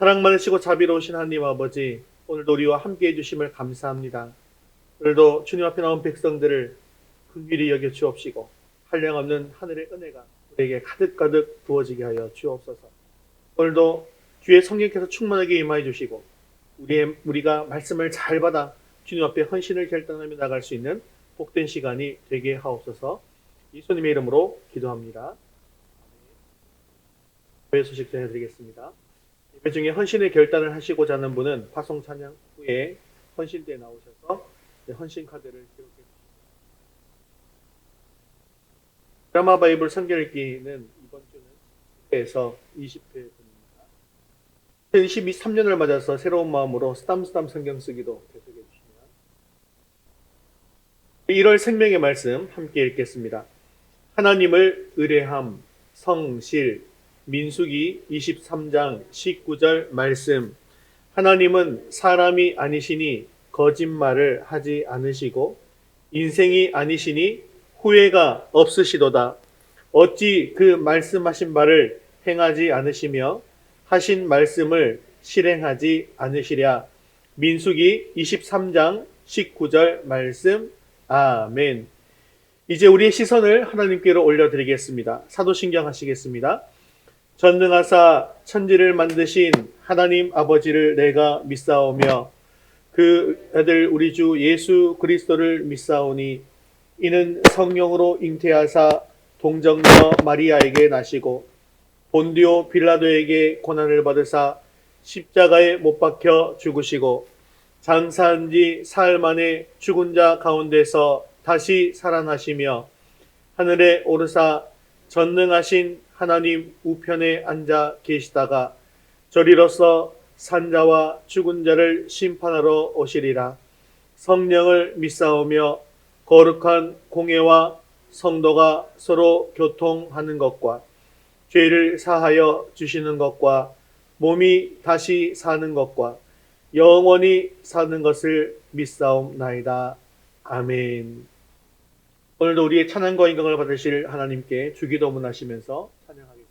사랑 많으시고 자비로우신 하나님 아버지, 오늘도 우리와 함께 해주심을 감사합니다. 오늘도 주님 앞에 나온 백성들을 긍휼히 여겨 주옵시고 한량없는 하늘의 은혜가 우리에게 가득가득 부어지게 하여 주옵소서. 오늘도 주의 성령께서 충만하게 임하여 주시고 우리가 말씀을 잘 받아 주님 앞에 헌신을 결단하며 나갈 수 있는 복된 시간이 되게 하옵소서. 예수님의 이름으로 기도합니다. 교회 소식 전해드리겠습니다. 예배 중에 헌신의 결단을 하시고자 하는 분은 파송 찬양 후에 헌신대에 나오셔서 헌신 카드를 기록해 주십니다. 드라마 바이블 성경 읽기는 이번 주는 10회에서 20회분입니다. 2023년을 맞아서 새로운 마음으로 쓰담쓰담 성경 쓰기도 계속해 주시면 1월 생명의 말씀 함께 읽겠습니다. 하나님을 의뢰함, 성실, 민수기 23장 19절 말씀. 하나님은 사람이 아니시니 거짓말을 하지 않으시고 인생이 아니시니 후회가 없으시도다. 어찌 그 말씀하신 바를 행하지 않으시며 하신 말씀을 실행하지 않으시랴. 민수기 23장 19절 말씀. 아멘. 이제 우리의 시선을 하나님께로 올려드리겠습니다. 사도신경 하시겠습니다. 전능하사 천지를 만드신 하나님 아버지를 내가 믿사오며 그 아들 우리 주 예수 그리스도를 믿사오니 이는 성령으로 잉태하사 동정녀 마리아에게 나시고 본디오 빌라도에게 고난을 받으사 십자가에 못 박혀 죽으시고 장사한 지 사흘 만에 죽은 자 가운데서 다시 살아나시며 하늘에 오르사 전능하신 하나님 우편에 앉아 계시다가 저리로서 산자와 죽은 자를 심판하러 오시리라. 성령을 믿사오며 거룩한 공회와 성도가 서로 교통하는 것과 죄를 사하여 주시는 것과 몸이 다시 사는 것과 영원히 사는 것을 믿사옵나이다. 아멘. 오늘도 우리의 찬양과 인강을 받으실 하나님께 주기도문 하시면서 찬양하겠습니다.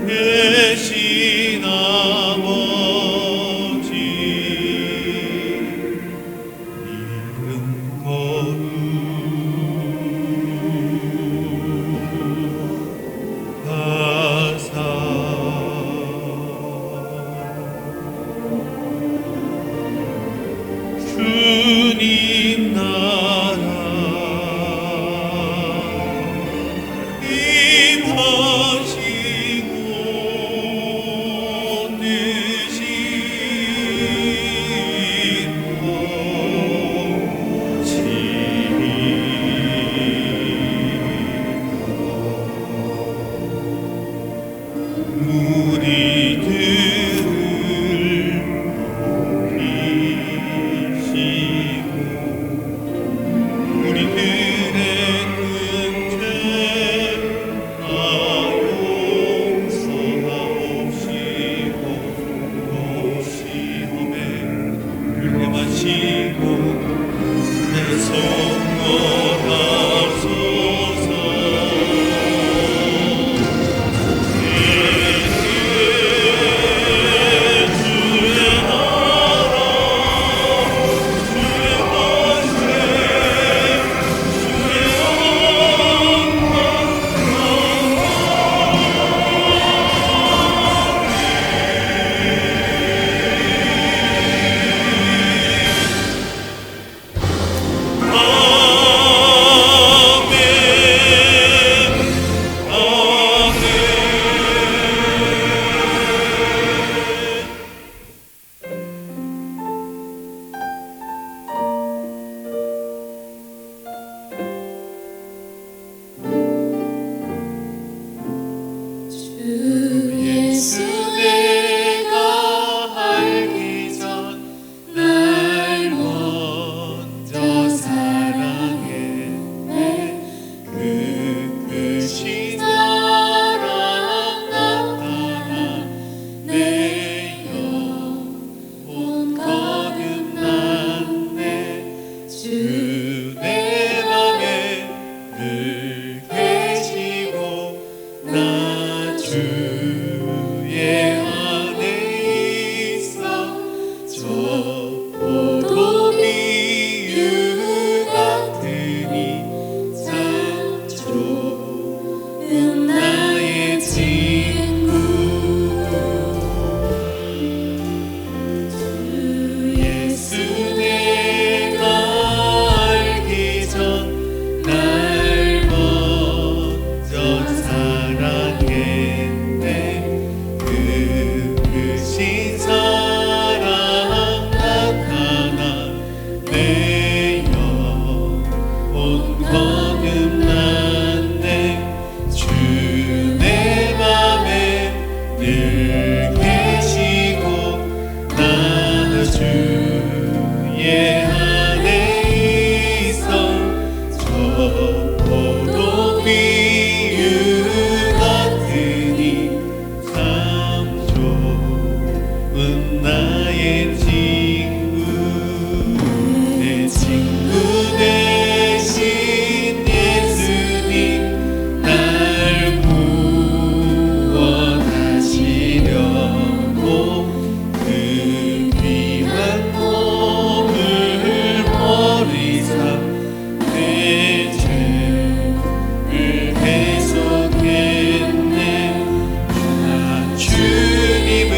계신 아버지 이름 거룩하사 주님 나라 나의 친구 내 친구 대신 예수님 날 구원하시려고 그 귀한 몸을 버리사 내 죄를 대속했네. 나 주님을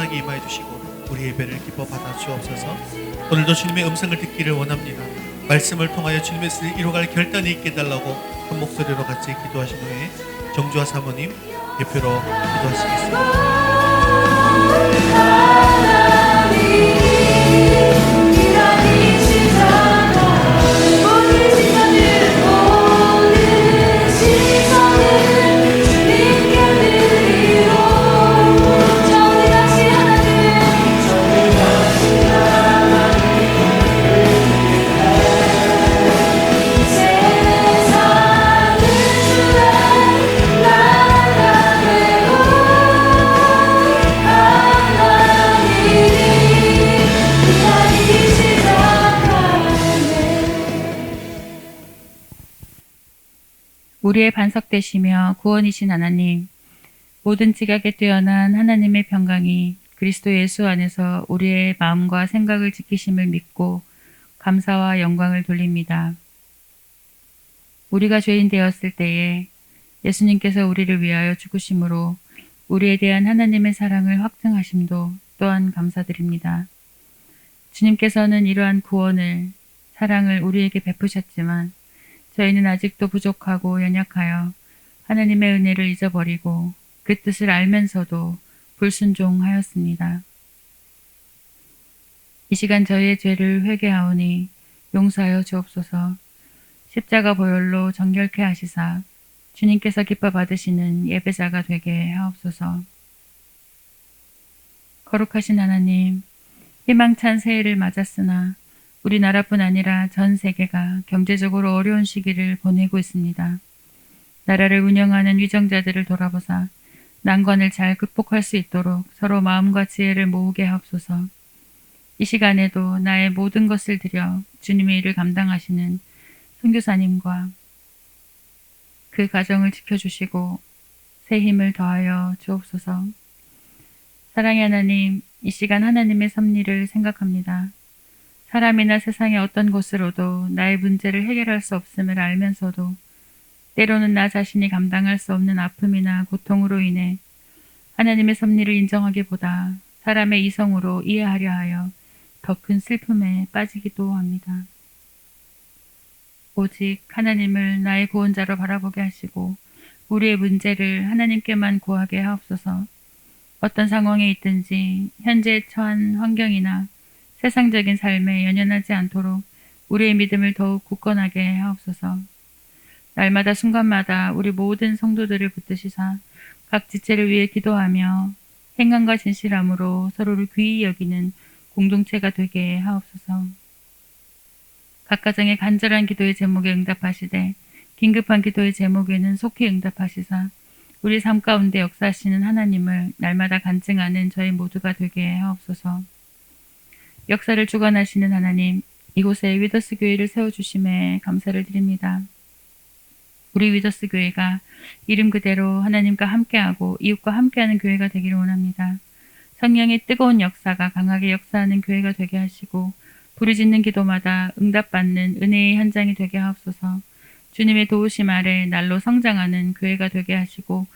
충만하게 임하여 주시고 우리 예배를 기뻐 받아 주옵소서. 오늘도 주님의 음성을 듣기를 원합니다. 말씀을 통하여 주님의 뜻을 이루어갈 결단이 있게 해달라고 한 목소리로 같이 기도하신 후에 정주아 사모님 대표로 기도하시겠습니다. 우리의 반석 되시며 구원이신 하나님, 모든 지각에 뛰어난 하나님의 평강이 그리스도 예수 안에서 우리의 마음과 생각을 지키심을 믿고 감사와 영광을 돌립니다. 우리가 죄인 되었을 때에 예수님께서 우리를 위하여 죽으심으로 우리에 대한 하나님의 사랑을 확증하심도 또한 감사드립니다. 주님께서는 이러한 구원을, 사랑을 우리에게 베푸셨지만 저희는 아직도 부족하고 연약하여 하나님의 은혜를 잊어버리고 그 뜻을 알면서도 불순종하였습니다. 이 시간 저희의 죄를 회개하오니 용서하여 주옵소서. 십자가 보혈로 정결케 하시사 주님께서 기뻐 받으시는 예배자가 되게 하옵소서. 거룩하신 하나님, 희망찬 새해를 맞았으나 우리나라뿐 아니라 전 세계가 경제적으로 어려운 시기를 보내고 있습니다. 나라를 운영하는 위정자들을 돌아보사 난관을 잘 극복할 수 있도록 서로 마음과 지혜를 모으게 하옵소서. 이 시간에도 나의 모든 것을 들여 주님의 일을 감당하시는 선교사님과 그 가정을 지켜주시고 새 힘을 더하여 주옵소서. 사랑의 하나님, 이 시간 하나님의 섭리를 생각합니다. 사람이나 세상의 어떤 곳으로도 나의 문제를 해결할 수 없음을 알면서도 때로는 나 자신이 감당할 수 없는 아픔이나 고통으로 인해 하나님의 섭리를 인정하기보다 사람의 이성으로 이해하려 하여 더 큰 슬픔에 빠지기도 합니다. 오직 하나님을 나의 구원자로 바라보게 하시고 우리의 문제를 하나님께만 구하게 하옵소서. 어떤 상황에 있든지 현재 처한 환경이나 세상적인 삶에 연연하지 않도록 우리의 믿음을 더욱 굳건하게 하옵소서. 날마다 순간마다 우리 모든 성도들을 붙드시사 각 지체를 위해 기도하며 행함과 진실함으로 서로를 귀히 여기는 공동체가 되게 하옵소서. 각 가정의 간절한 기도의 제목에 응답하시되 긴급한 기도의 제목에는 속히 응답하시사 우리 삶 가운데 역사하시는 하나님을 날마다 간증하는 저희 모두가 되게 하옵소서. 역사를 주관하시는 하나님, 이곳에 위더스 교회를 세워주심에 감사를 드립니다. 우리 위더스 교회가 이름 그대로 하나님과 함께하고 이웃과 함께하는 교회가 되기를 원합니다. 성령의 뜨거운 역사가 강하게 역사하는 교회가 되게 하시고 부르짖는 기도마다 응답받는 은혜의 현장이 되게 하옵소서. 주님의 도우심 아래 날로 성장하는 교회가 되게 하시고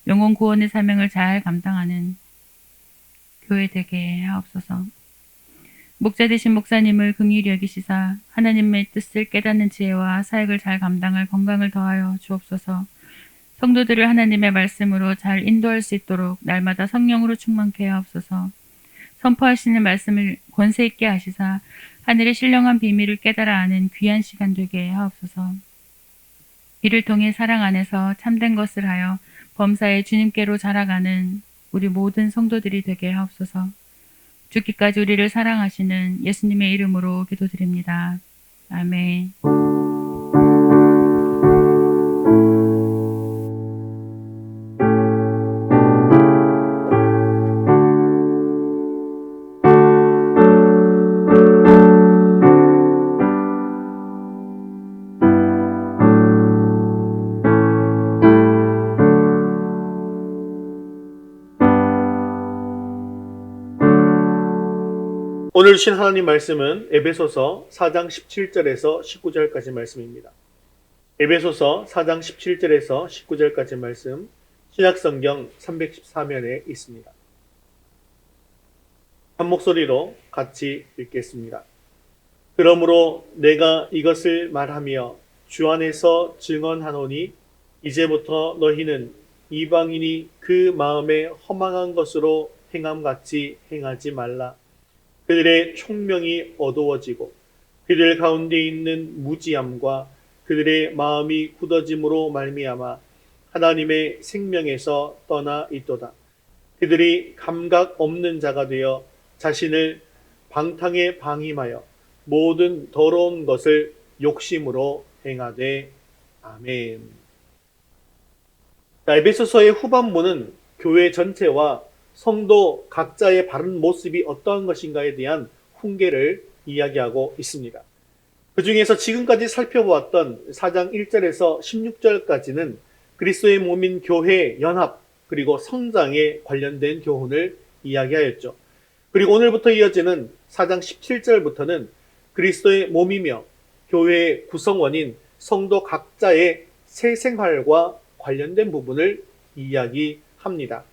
영혼 구원의 사명을 잘 감당하는 교회 되게 하옵소서. 목자 되신 목사님을 긍휼히 여기시사 하나님의 뜻을 깨닫는 지혜와 사역을 잘 감당할 건강을 더하여 주옵소서. 성도들을 하나님의 말씀으로 잘 인도할 수 있도록 날마다 성령으로 충만케 하옵소서. 선포하시는 말씀을 권세 있게 하시사 하늘의 신령한 비밀을 깨달아 아는 귀한 시간 되게 하옵소서. 이를 통해 사랑 안에서 참된 것을 하여 범사에 주님께로 자라가는 우리 모든 성도들이 되게 하옵소서. 죽기까지 우리를 사랑하시는 예수님의 이름으로 기도드립니다. 아멘. 오늘 주신 하나님 말씀은 에베소서 4장 17절에서 19절까지 말씀입니다. 에베소서 4장 17절에서 19절까지 말씀 신약성경 314면에 있습니다. 한 목소리로 같이 읽겠습니다. 그러므로 내가 이것을 말하며 주 안에서 증언하노니 이제부터 너희는 이방인이 그 마음에 허망한 것으로 행함같이 행하지 말라. 그들의 총명이 어두워지고 그들 가운데 있는 무지함과 그들의 마음이 굳어짐으로 말미암아 하나님의 생명에서 떠나 있도다. 그들이 감각 없는 자가 되어 자신을 방탕에 방임하여 모든 더러운 것을 욕심으로 행하되. 아멘. 에베소서의 후반부는 교회 전체와 성도 각자의 바른 모습이 어떠한 것인가에 대한 훈계를 이야기하고 있습니다. 그 중에서 지금까지 살펴보았던 4장 1절에서 16절까지는 그리스도의 몸인 교회 연합 그리고 성장에 관련된 교훈을 이야기하였죠. 그리고 오늘부터 이어지는 4장 17절부터는 그리스도의 몸이며 교회의 구성원인 성도 각자의 새 생활과 관련된 부분을 이야기합니다.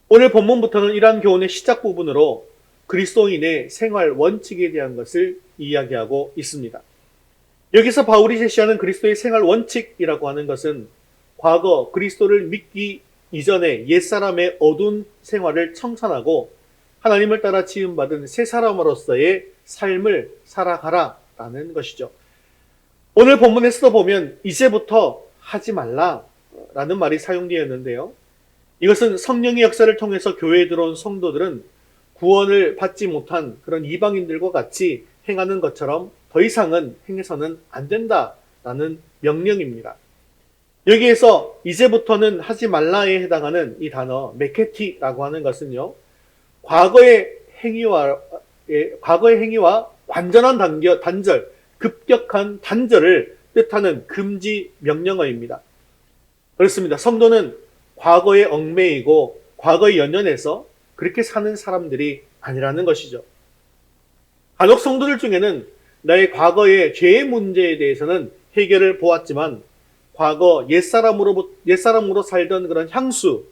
오늘 본문부터는 이러한 교훈의 시작 부분으로 그리스도인의 생활 원칙에 대한 것을 이야기하고 있습니다. 여기서 바울이 제시하는 그리스도의 생활 원칙이라고 하는 것은 과거 그리스도를 믿기 이전에 옛사람의 어두운 생활을 청산하고 하나님을 따라 지음받은 새 사람으로서의 삶을 살아가라라는 것이죠. 오늘 본문에서도 보면 이제부터 하지 말라라는 말이 사용되었는데요. 이것은 성령의 역사를 통해서 교회에 들어온 성도들은 구원을 받지 못한 그런 이방인들과 같이 행하는 것처럼 더 이상은 행해서는 안 된다라는 명령입니다. 여기에서 이제부터는 하지 말라에 해당하는 이 단어 메케티라고 하는 것은요, 과거의 행위와 완전한 단절, 급격한 단절을 뜻하는 금지 명령어입니다. 그렇습니다. 성도는 과거에 얽매이고 과거에 연연해서 그렇게 사는 사람들이 아니라는 것이죠. 간혹 성도들 중에는 나의 과거의 죄의 문제에 대해서는 해결을 보았지만 과거 옛사람으로 살던 그런 향수,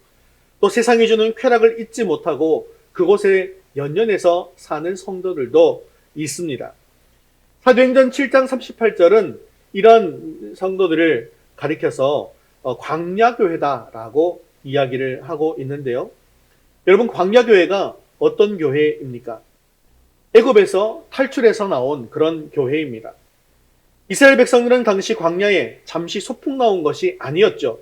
또 세상이 주는 쾌락을 잊지 못하고 그곳에 연연해서 사는 성도들도 있습니다. 사도행전 7장 38절은 이런 성도들을 가리켜서 광야교회다라고 이야기를 하고 있는데요. 여러분, 광야교회가 어떤 교회입니까? 애굽에서 탈출해서 나온 그런 교회입니다. 이스라엘 백성들은 당시 광야에 잠시 소풍 나온 것이 아니었죠.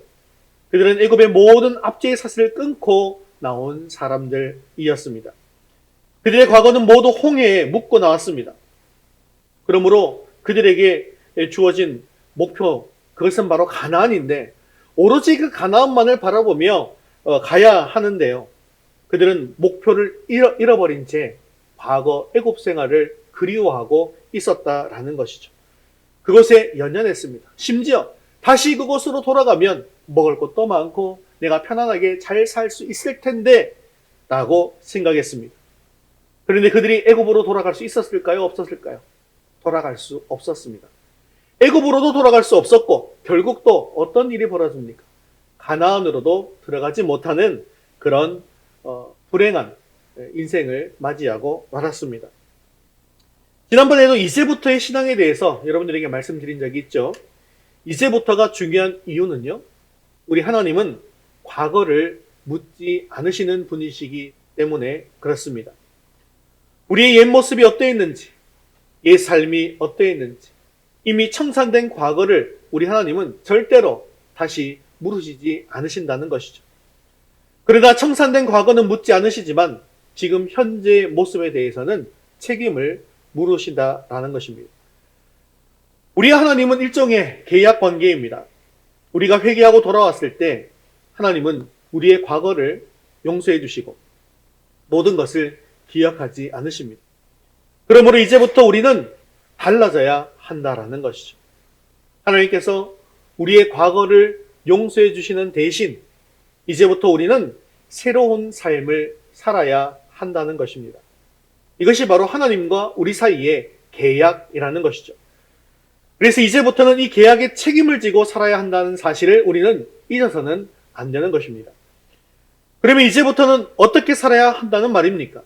그들은 애굽의 모든 압제의 사슬을 끊고 나온 사람들이었습니다. 그들의 과거는 모두 홍해에 묻고 나왔습니다. 그러므로 그들에게 주어진 목표, 그것은 바로 가나안인데 오로지 그 가나안만을 바라보며 가야 하는데요. 그들은 목표를 잃어버린 채 과거 애굽 생활을 그리워하고 있었다라는 것이죠. 그것에 연연했습니다. 심지어 다시 그곳으로 돌아가면 먹을 것도 많고 내가 편안하게 잘 살 수 있을 텐데 라고 생각했습니다. 그런데 그들이 애굽으로 돌아갈 수 있었을까요? 없었을까요? 돌아갈 수 없었습니다. 애굽으로도 돌아갈 수 없었고 결국 또 어떤 일이 벌어집니까? 가나안으로도 들어가지 못하는 그런 불행한 인생을 맞이하고 말았습니다. 지난번에도 이제부터의 신앙에 대해서 여러분들에게 말씀드린 적이 있죠. 이제부터가 중요한 이유는요, 우리 하나님은 과거를 묻지 않으시는 분이시기 때문에 그렇습니다. 우리의 옛 모습이 어떠했는지, 옛 삶이 어떠했는지 이미 청산된 과거를 우리 하나님은 절대로 다시 물으시지 않으신다는 것이죠. 그러나 청산된 과거는 묻지 않으시지만 지금 현재의 모습에 대해서는 책임을 물으신다라는 것입니다. 우리 하나님은 일종의 계약 관계입니다. 우리가 회개하고 돌아왔을 때 하나님은 우리의 과거를 용서해 주시고 모든 것을 기억하지 않으십니다. 그러므로 이제부터 우리는 달라져야 한다라는 것이죠. 하나님께서 우리의 과거를 용서해 주시는 대신 이제부터 우리는 새로운 삶을 살아야 한다는 것입니다. 이것이 바로 하나님과 우리 사이의 계약이라는 것이죠. 그래서 이제부터는 이 계약의 책임을 지고 살아야 한다는 사실을 우리는 잊어서는 안 되는 것입니다. 그러면 이제부터는 어떻게 살아야 한다는 말입니까?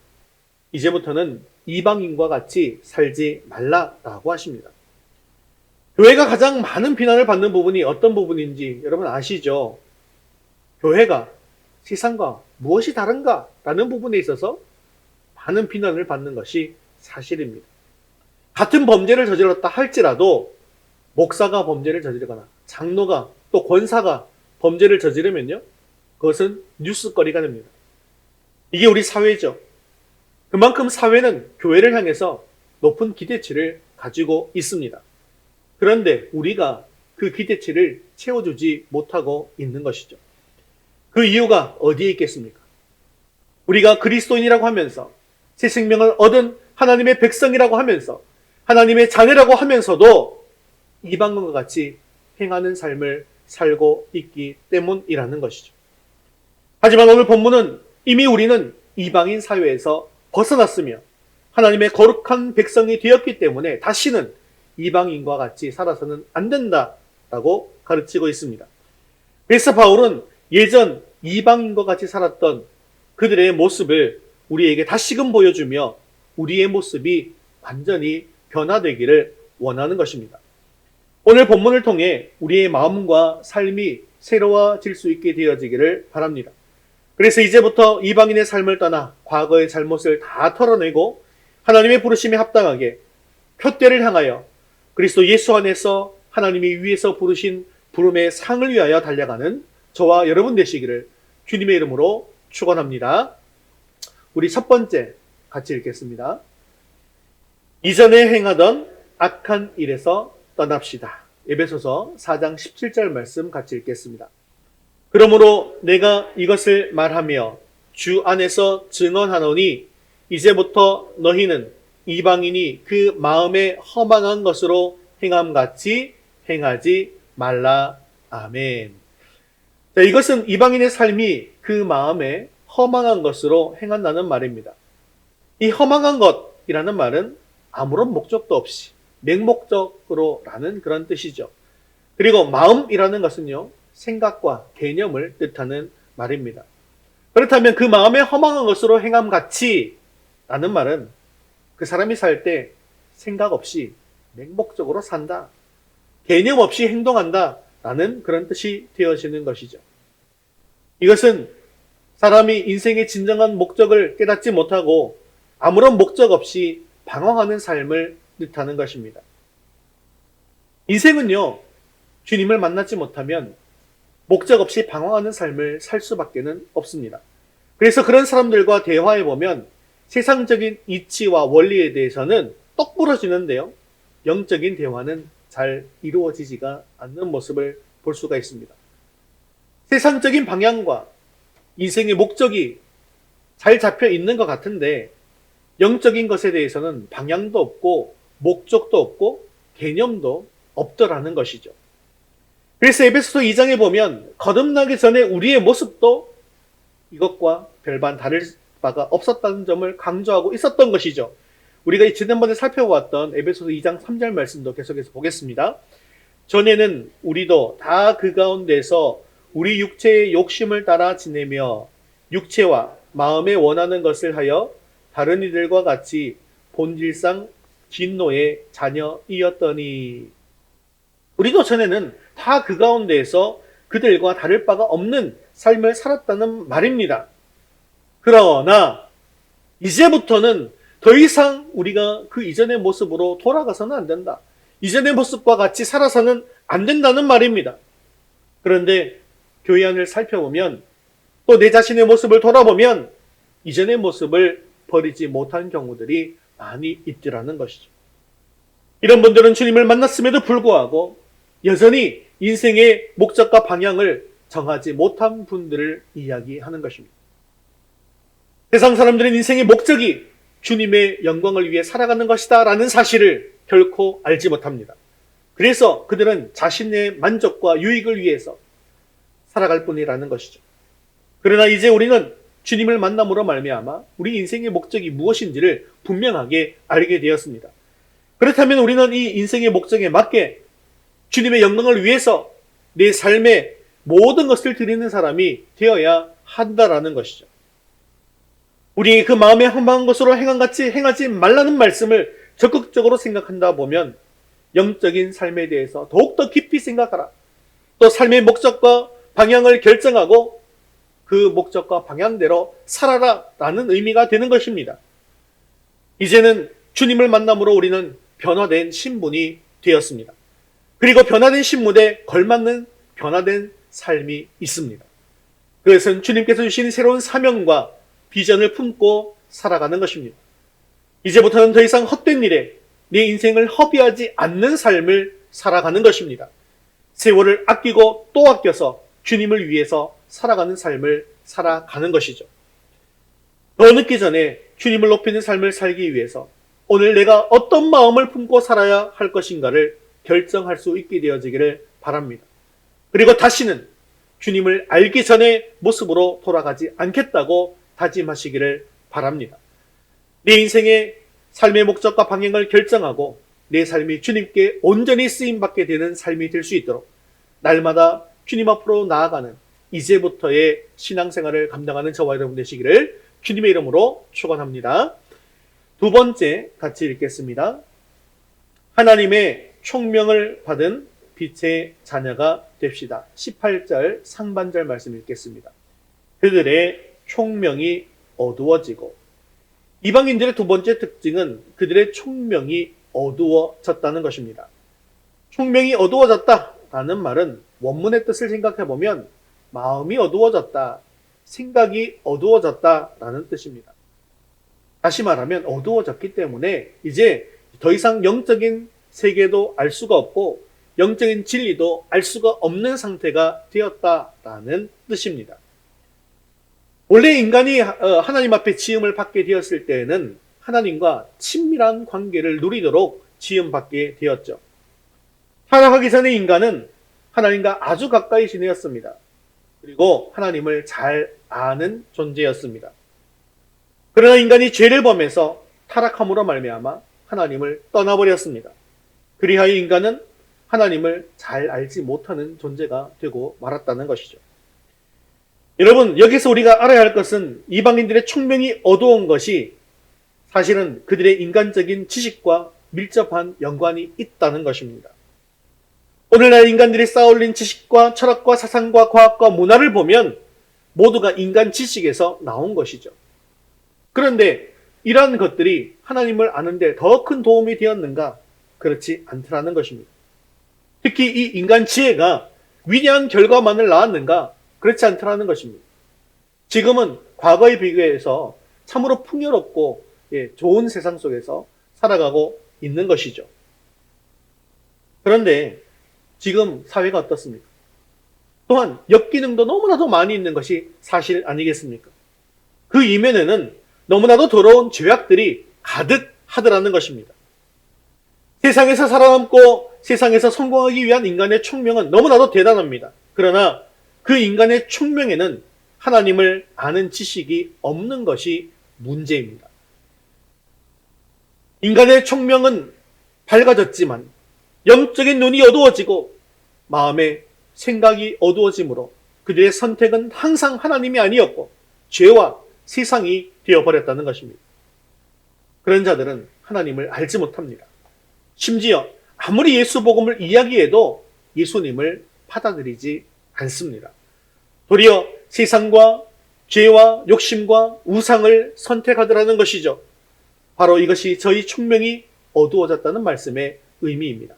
이제부터는 이방인과 같이 살지 말라라고 하십니다. 교회가 가장 많은 비난을 받는 부분이 어떤 부분인지 여러분 아시죠? 교회가 세상과 무엇이 다른가? 라는 부분에 있어서 많은 비난을 받는 것이 사실입니다. 같은 범죄를 저질렀다 할지라도 목사가 범죄를 저지르거나 장로가 또 권사가 범죄를 저지르면요, 그것은 뉴스거리가 됩니다. 이게 우리 사회죠. 그만큼 사회는 교회를 향해서 높은 기대치를 가지고 있습니다. 그런데 우리가 그 기대치를 채워주지 못하고 있는 것이죠. 그 이유가 어디에 있겠습니까? 우리가 그리스도인이라고 하면서 새 생명을 얻은 하나님의 백성이라고 하면서 하나님의 자녀라고 하면서도 이방인과 같이 행하는 삶을 살고 있기 때문이라는 것이죠. 하지만 오늘 본문은 이미 우리는 이방인 사회에서 벗어났으며 하나님의 거룩한 백성이 되었기 때문에 다시는 이방인과 같이 살아서는 안 된다라고 가르치고 있습니다. 그래서 바울은 예전 이방인과 같이 살았던 그들의 모습을 우리에게 다시금 보여주며 우리의 모습이 완전히 변화되기를 원하는 것입니다. 오늘 본문을 통해 우리의 마음과 삶이 새로워질 수 있게 되어지기를 바랍니다. 그래서 이제부터 이방인의 삶을 떠나 과거의 잘못을 다 털어내고 하나님의 부르심에 합당하게 표대를 향하여 그리스도 예수 안에서 하나님이 위에서 부르신 부름의 상을 위하여 달려가는 저와 여러분 되시기를 주님의 이름으로 축원합니다. 우리 첫 번째 같이 읽겠습니다. 이전에 행하던 악한 일에서 떠납시다. 에베소서 4장 17절 말씀 같이 읽겠습니다. 그러므로 내가 이것을 말하며 주 안에서 증언하노니 이제부터 너희는 이방인이 그 마음에 허망한 것으로 행함같이 행하지 말라. 아멘. 자, 이것은 이방인의 삶이 그 마음에 허망한 것으로 행한다는 말입니다. 이 허망한 것이라는 말은 아무런 목적도 없이 맹목적으로라는 그런 뜻이죠. 그리고 마음이라는 것은요, 생각과 개념을 뜻하는 말입니다. 그렇다면 그 마음에 허망한 것으로 행함같이 라는 말은 그 사람이 살 때 생각 없이 맹목적으로 산다, 개념 없이 행동한다 라는 그런 뜻이 되어지는 것이죠. 이것은 사람이 인생의 진정한 목적을 깨닫지 못하고 아무런 목적 없이 방황하는 삶을 뜻하는 것입니다. 인생은요, 주님을 만나지 못하면 목적 없이 방황하는 삶을 살 수밖에는 없습니다. 그래서 그런 사람들과 대화해보면 세상적인 이치와 원리에 대해서는 똑 부러지는데요, 영적인 대화는 잘 이루어지지가 않는 모습을 볼 수가 있습니다. 세상적인 방향과 인생의 목적이 잘 잡혀 있는 것 같은데 영적인 것에 대해서는 방향도 없고 목적도 없고 개념도 없더라는 것이죠. 그래서 에베소서 2장에 보면 거듭나기 전에 우리의 모습도 이것과 별반 다를 바가 없었다는 점을 강조하고 있었던 것이죠. 우리가 지난번에 살펴보았던 에베소서 2장 3절 말씀도 계속해서 보겠습니다. 전에는 우리도 다 그 가운데서 우리 육체의 욕심을 따라 지내며 육체와 마음에 원하는 것을 하여 다른 이들과 같이 본질상 진노의 자녀이었더니, 우리도 전에는 다 그 가운데에서 그들과 다를 바가 없는 삶을 살았다는 말입니다. 그러나 이제부터는 더 이상 우리가 그 이전의 모습으로 돌아가서는 안 된다, 이전의 모습과 같이 살아서는 안 된다는 말입니다. 그런데 교회 안을 살펴보면 또 내 자신의 모습을 돌아보면 이전의 모습을 버리지 못한 경우들이 많이 있더라는 것이죠. 이런 분들은 주님을 만났음에도 불구하고 여전히 인생의 목적과 방향을 정하지 못한 분들을 이야기하는 것입니다. 세상 사람들은 인생의 목적이 주님의 영광을 위해 살아가는 것이다 라는 사실을 결코 알지 못합니다. 그래서 그들은 자신의 만족과 유익을 위해서 살아갈 뿐이라는 것이죠. 그러나 이제 우리는 주님을 만남으로 말미암아 우리 인생의 목적이 무엇인지를 분명하게 알게 되었습니다. 그렇다면 우리는 이 인생의 목적에 맞게 주님의 영광을 위해서 내 삶의 모든 것을 드리는 사람이 되어야 한다라는 것이죠. 우리 그 마음에 항방한 것으로 행함같이 행하지 말라는 말씀을 적극적으로 생각한다 보면 영적인 삶에 대해서 더욱더 깊이 생각하라. 또 삶의 목적과 방향을 결정하고 그 목적과 방향대로 살아라 라는 의미가 되는 것입니다. 이제는 주님을 만남으로 우리는 변화된 신분이 되었습니다. 그리고 변화된 신분에 걸맞는 변화된 삶이 있습니다. 그것은 주님께서 주신 새로운 사명과 비전을 품고 살아가는 것입니다. 이제부터는 더 이상 헛된 일에 내 인생을 허비하지 않는 삶을 살아가는 것입니다. 세월을 아끼고 또 아껴서 주님을 위해서 살아가는 삶을 살아가는 것이죠. 더 늦기 전에 주님을 높이는 삶을 살기 위해서 오늘 내가 어떤 마음을 품고 살아야 할 것인가를 결정할 수 있게 되어지기를 바랍니다. 그리고 다시는 주님을 알기 전의 모습으로 돌아가지 않겠다고 다짐하시기를 바랍니다. 내 인생의 삶의 목적과 방향을 결정하고 내 삶이 주님께 온전히 쓰임받게 되는 삶이 될 수 있도록 날마다 주님 앞으로 나아가는 이제부터의 신앙생활을 감당하는 저와 여러분 되시기를 주님의 이름으로 축원합니다. 두 번째 같이 읽겠습니다. 하나님의 총명을 받은 빛의 자녀가 됩시다. 18절 상반절 말씀 읽겠습니다. 그들의 총명이 어두워지고, 이방인들의 두 번째 특징은 그들의 총명이 어두워졌다는 것입니다. 총명이 어두워졌다라는 말은 원문의 뜻을 생각해보면 마음이 어두워졌다, 생각이 어두워졌다라는 뜻입니다. 다시 말하면 어두워졌기 때문에 이제 더 이상 영적인 세계도 알 수가 없고 영적인 진리도 알 수가 없는 상태가 되었다라는 뜻입니다. 원래 인간이 하나님 앞에 지음을 받게 되었을 때에는 하나님과 친밀한 관계를 누리도록 지음받게 되었죠. 타락하기 전에 인간은 하나님과 아주 가까이 지내었습니다. 그리고 하나님을 잘 아는 존재였습니다. 그러나 인간이 죄를 범해서 타락함으로 말미암아 하나님을 떠나버렸습니다. 그리하여 인간은 하나님을 잘 알지 못하는 존재가 되고 말았다는 것이죠. 여러분, 여기서 우리가 알아야 할 것은 이방인들의 총명이 어두운 것이 사실은 그들의 인간적인 지식과 밀접한 연관이 있다는 것입니다. 오늘날 인간들이 쌓아올린 지식과 철학과 사상과 과학과 문화를 보면 모두가 인간 지식에서 나온 것이죠. 그런데 이러한 것들이 하나님을 아는데 더 큰 도움이 되었는가? 그렇지 않더라는 것입니다. 특히 이 인간 지혜가 위대한 결과만을 낳았는가? 그렇지 않더라는 것입니다. 지금은 과거에 비교해서 참으로 풍요롭고 좋은 세상 속에서 살아가고 있는 것이죠. 그런데 지금 사회가 어떻습니까? 또한 역기능도 너무나도 많이 있는 것이 사실 아니겠습니까? 그 이면에는 너무나도 더러운 죄악들이 가득하더라는 것입니다. 세상에서 살아남고 세상에서 성공하기 위한 인간의 총명은 너무나도 대단합니다. 그러나 그 인간의 총명에는 하나님을 아는 지식이 없는 것이 문제입니다. 인간의 총명은 밝아졌지만 영적인 눈이 어두워지고 마음의 생각이 어두워지므로 그들의 선택은 항상 하나님이 아니었고 죄와 세상이 되어버렸다는 것입니다. 그런 자들은 하나님을 알지 못합니다. 심지어 아무리 예수 복음을 이야기해도 예수님을 받아들이지 않습니다. 도리어 세상과 죄와 욕심과 우상을 선택하더라는 것이죠. 바로 이것이 저희 총명이 어두워졌다는 말씀의 의미입니다.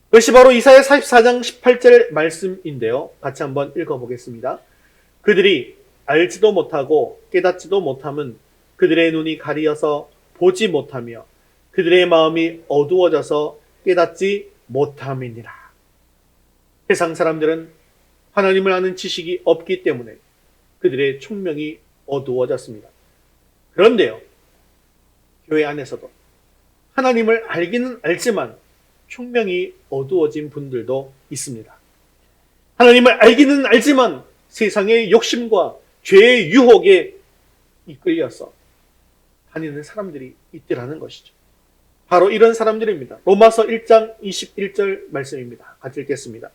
그것이 바로 이사야 44장 18절 말씀인데요. 같이 한번 읽어보겠습니다. 그들이 알지도 못하고 깨닫지도 못함은 그들의 눈이 가리어서 보지 못하며 그들의 마음이 어두워져서 깨닫지 못함이니라. 세상 사람들은 하나님을 아는 지식이 없기 때문에 그들의 총명이 어두워졌습니다. 그런데요, 교회 안에서도 하나님을 알기는 알지만 총명이 어두워진 분들도 있습니다. 하나님을 알기는 알지만 세상의 욕심과 죄의 유혹에 이끌려서 다니는 사람들이 있더라는 것이죠. 바로 이런 사람들입니다. 로마서 1장 21절 말씀입니다. 같이 읽겠습니다.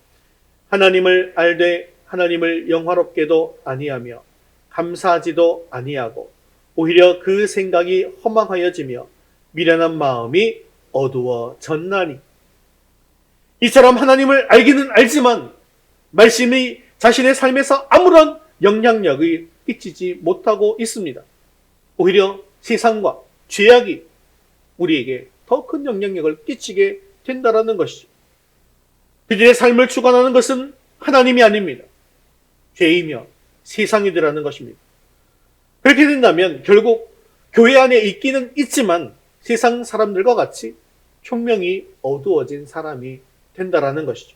하나님을 알되 하나님을 영화롭게도 아니하며 감사하지도 아니하고 오히려 그 생각이 허망하여지며 미련한 마음이 어두워졌나니. 이처럼 하나님을 알기는 알지만 말씀이 자신의 삶에서 아무런 영향력을 끼치지 못하고 있습니다. 오히려 세상과 죄악이 우리에게 더 큰 영향력을 끼치게 된다는 것이죠. 그들의 삶을 주관하는 것은 하나님이 아닙니다. 죄이며 세상이더라는 것입니다. 그렇게 된다면 결국 교회 안에 있기는 있지만 세상 사람들과 같이 총명이 어두워진 사람이 된다라는 것이죠.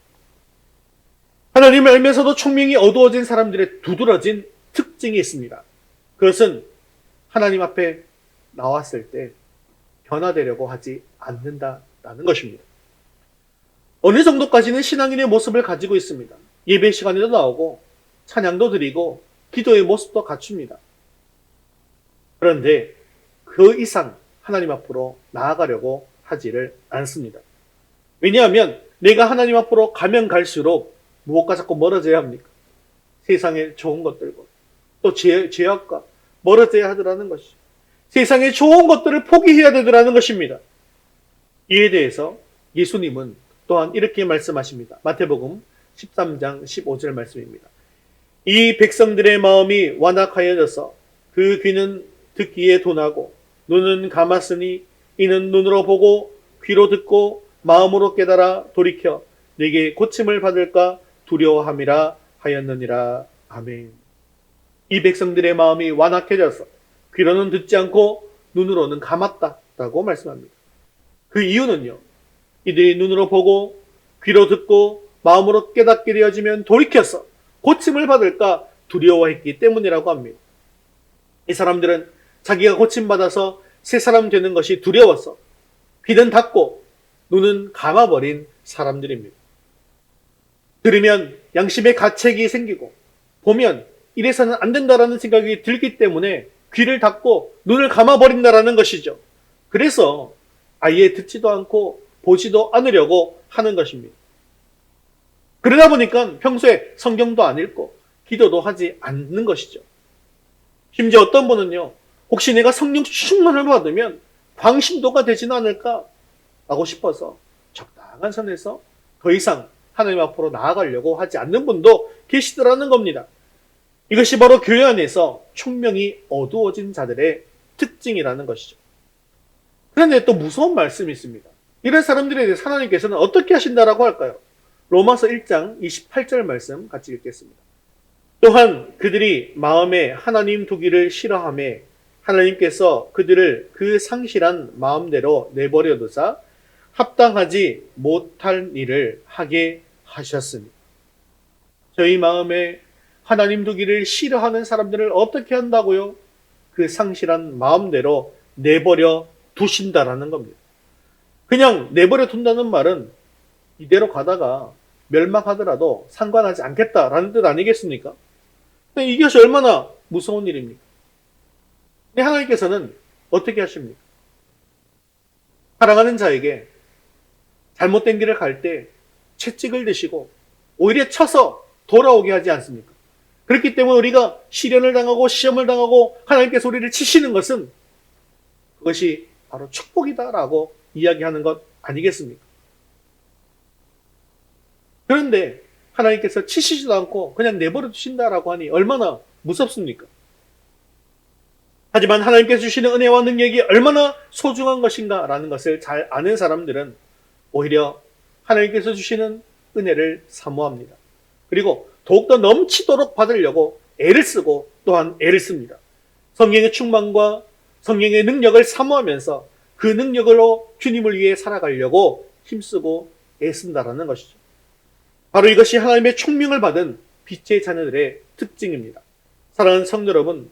하나님을 알면서도 총명이 어두워진 사람들의 두드러진 특징이 있습니다. 그것은 하나님 앞에 나왔을 때 변화되려고 하지 않는다라는 것입니다. 어느 정도까지는 신앙인의 모습을 가지고 있습니다. 예배 시간에도 나오고 찬양도 드리고 기도의 모습도 갖춥니다. 그런데 그 이상 하나님 앞으로 나아가려고 하지를 않습니다. 왜냐하면 내가 하나님 앞으로 가면 갈수록 무엇과 자꾸 멀어져야 합니까? 세상의 좋은 것들과 또 죄악과 멀어져야 하더라는 것이죠. 세상의 좋은 것들을 포기해야 되더라는 것입니다. 이에 대해서 예수님은 또한 이렇게 말씀하십니다. 마태복음 13장 15절 말씀입니다. 이 백성들의 마음이 완악하여져서 그 귀는 듣기에 둔하고 눈은 감았으니 이는 눈으로 보고 귀로 듣고 마음으로 깨달아 돌이켜 내게 고침을 받을까 두려워함이라 하였느니라. 아멘. 이 백성들의 마음이 완악해져서 귀로는 듣지 않고 눈으로는 감았다라고 말씀합니다. 그 이유는요, 이들이 눈으로 보고 귀로 듣고 마음으로 깨닫게 되어지면 돌이켜서 고침을 받을까 두려워했기 때문이라고 합니다. 이 사람들은 자기가 고침받아서 새 사람 되는 것이 두려워서 귀는 닫고 눈은 감아버린 사람들입니다. 들으면 양심의 가책이 생기고 보면 이래서는 안 된다라는 생각이 들기 때문에 귀를 닫고 눈을 감아버린다라는 것이죠. 그래서 아예 듣지도 않고 보지도 않으려고 하는 것입니다. 그러다 보니까 평소에 성경도 안 읽고 기도도 하지 않는 것이죠. 심지어 어떤 분은요, 혹시 내가 성령 충만을 받으면 광신도가 되지는 않을까 하고 싶어서 적당한 선에서 더 이상 하나님 앞으로 나아가려고 하지 않는 분도 계시더라는 겁니다. 이것이 바로 교회 안에서 총명이 어두워진 자들의 특징이라는 것이죠. 그런데 또 무서운 말씀이 있습니다. 이런 사람들에 대해 하나님께서는 어떻게 하신다라고 할까요? 로마서 1장 28절 말씀 같이 읽겠습니다. 또한 그들이 마음에 하나님 두기를 싫어하며 하나님께서 그들을 그 상실한 마음대로 내버려 두사 합당하지 못할 일을 하게 하셨으니. 저희 마음에 하나님 두기를 싫어하는 사람들을 어떻게 한다고요? 그 상실한 마음대로 내버려 두신다라는 겁니다. 그냥 내버려 둔다는 말은 이대로 가다가 멸망하더라도 상관하지 않겠다라는 뜻 아니겠습니까? 근데 이것이 얼마나 무서운 일입니까? 근데 하나님께서는 어떻게 하십니까? 사랑하는 자에게 잘못된 길을 갈 때 채찍을 드시고 오히려 쳐서 돌아오게 하지 않습니까? 그렇기 때문에 우리가 시련을 당하고 시험을 당하고 하나님께서 우리를 치시는 것은 그것이 바로 축복이다라고 이야기하는 것 아니겠습니까? 그런데 하나님께서 치시지도 않고 그냥 내버려 두신다라고 하니 얼마나 무섭습니까? 하지만 하나님께서 주시는 은혜와 능력이 얼마나 소중한 것인가라는 것을 잘 아는 사람들은 오히려 하나님께서 주시는 은혜를 사모합니다. 그리고 더욱더 넘치도록 받으려고 애를 쓰고 또한 애를 씁니다. 성령의 충만과 성령의 능력을 사모하면서 그 능력으로 주님을 위해 살아가려고 힘쓰고 애쓴다라는 것이죠. 바로 이것이 하나님의 총명을 받은 빛의 자녀들의 특징입니다. 사랑하는 성도 여러분,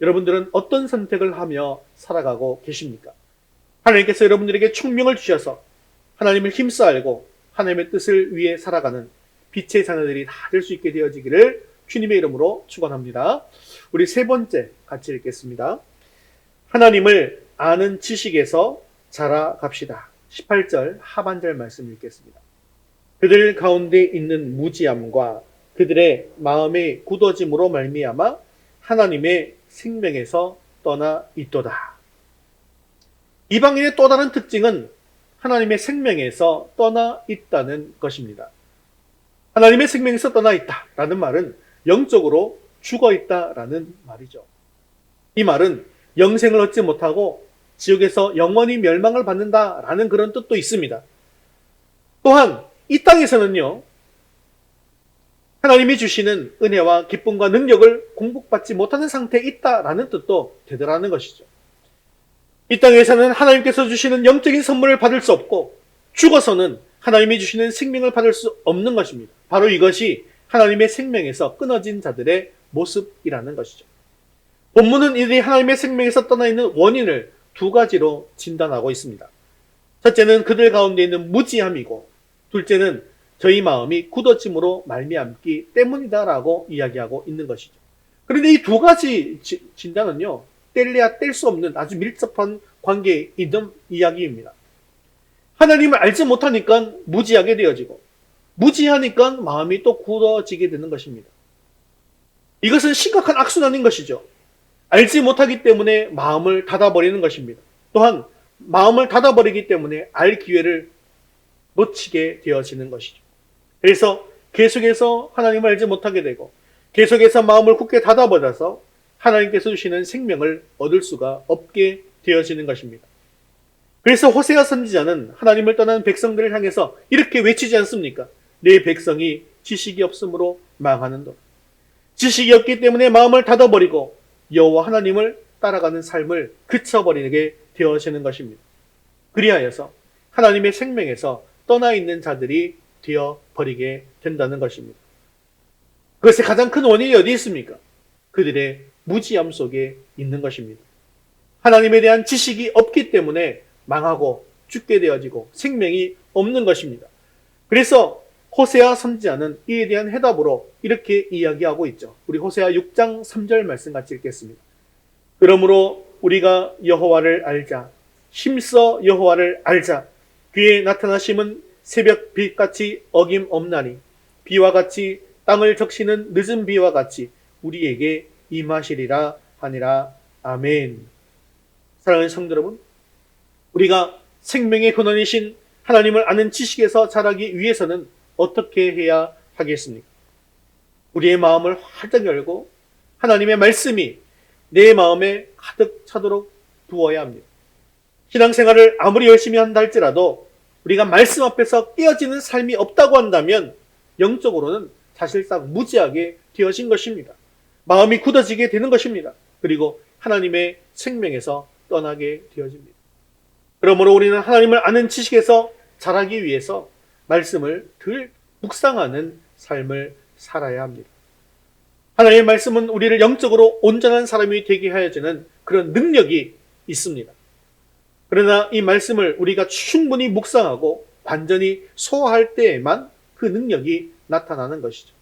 여러분들은 어떤 선택을 하며 살아가고 계십니까? 하나님께서 여러분들에게 총명을 주셔서 하나님을 힘써 알고 하나님의 뜻을 위해 살아가는 빛의 자녀들이 다 될 수 있게 되어지기를 주님의 이름으로 축원합니다. 우리 세 번째 같이 읽겠습니다. 하나님을 아는 지식에서 자라갑시다. 18절 하반절 말씀 읽겠습니다. 그들 가운데 있는 무지함과 그들의 마음의 굳어짐으로 말미암아 하나님의 생명에서 떠나 있도다. 이방인의 또 다른 특징은 하나님의 생명에서 떠나 있다는 것입니다. 하나님의 생명에서 떠나 있다라는 말은 영적으로 죽어 있다라는 말이죠. 이 말은 영생을 얻지 못하고 지옥에서 영원히 멸망을 받는다라는 그런 뜻도 있습니다. 또한 이 땅에서는요, 하나님이 주시는 은혜와 기쁨과 능력을 공급받지 못하는 상태에 있다라는 뜻도 되더라는 것이죠. 이 땅에서는 하나님께서 주시는 영적인 선물을 받을 수 없고 죽어서는 하나님이 주시는 생명을 받을 수 없는 것입니다. 바로 이것이 하나님의 생명에서 끊어진 자들의 모습이라는 것이죠. 본문은 이들이 하나님의 생명에서 떠나 있는 원인을 두 가지로 진단하고 있습니다. 첫째는 그들 가운데 있는 무지함이고, 둘째는 저희 마음이 굳어짐으로 말미암기 때문이다라고 이야기하고 있는 것이죠. 그런데 이 두 가지 진단은요, 뗄래야 뗄 수 없는 아주 밀접한 관계에 있는 이야기입니다. 하나님을 알지 못하니까 무지하게 되어지고, 무지하니까 마음이 또 굳어지게 되는 것입니다. 이것은 심각한 악순환인 것이죠. 알지 못하기 때문에 마음을 닫아버리는 것입니다. 또한 마음을 닫아버리기 때문에 알 기회를 놓치게 되어지는 것이죠. 그래서 계속해서 하나님을 알지 못하게 되고 계속해서 마음을 굳게 닫아버려서 하나님께서 주시는 생명을 얻을 수가 없게 되어지는 것입니다. 그래서 호세아 선지자는 하나님을 떠난 백성들을 향해서 이렇게 외치지 않습니까? 내 백성이 지식이 없으므로 망하는도다. 지식이 없기 때문에 마음을 닫아버리고 여호와 하나님을 따라가는 삶을 그쳐버리게 되어지는 것입니다. 그리하여서 하나님의 생명에서 떠나 있는 자들이 되어버리게 된다는 것입니다. 그것의 가장 큰 원인이 어디 있습니까? 그들의 무지함 속에 있는 것입니다. 하나님에 대한 지식이 없기 때문에 망하고 죽게 되어지고 생명이 없는 것입니다. 그래서 호세아 선지자는 이에 대한 해답으로 이렇게 이야기하고 있죠. 우리 호세아 6장 3절 말씀 같이 읽겠습니다. 그러므로 우리가 여호와를 알자. 힘써 여호와를 알자. 그의 나타나심은 새벽 빛같이 어김없나니 비와 같이 땅을 적시는 늦은 비와 같이 우리에게 임하시리라 하니라. 아멘. 사랑하는 성도 여러분, 우리가 생명의 근원이신 하나님을 아는 지식에서 자라기 위해서는 어떻게 해야 하겠습니까? 우리의 마음을 활짝 열고 하나님의 말씀이 내 마음에 가득 차도록 두어야 합니다. 신앙생활을 아무리 열심히 한다 할지라도 우리가 말씀 앞에서 깨어지는 삶이 없다고 한다면 영적으로는 사실상 무지하게 되어진 것입니다. 마음이 굳어지게 되는 것입니다. 그리고 하나님의 생명에서 떠나게 되어집니다. 그러므로 우리는 하나님을 아는 지식에서 자라기 위해서 말씀을 늘 묵상하는 삶을 살아야 합니다. 하나님의 말씀은 우리를 영적으로 온전한 사람이 되게 하여주는 그런 능력이 있습니다. 그러나 이 말씀을 우리가 충분히 묵상하고 완전히 소화할 때에만 그 능력이 나타나는 것이죠.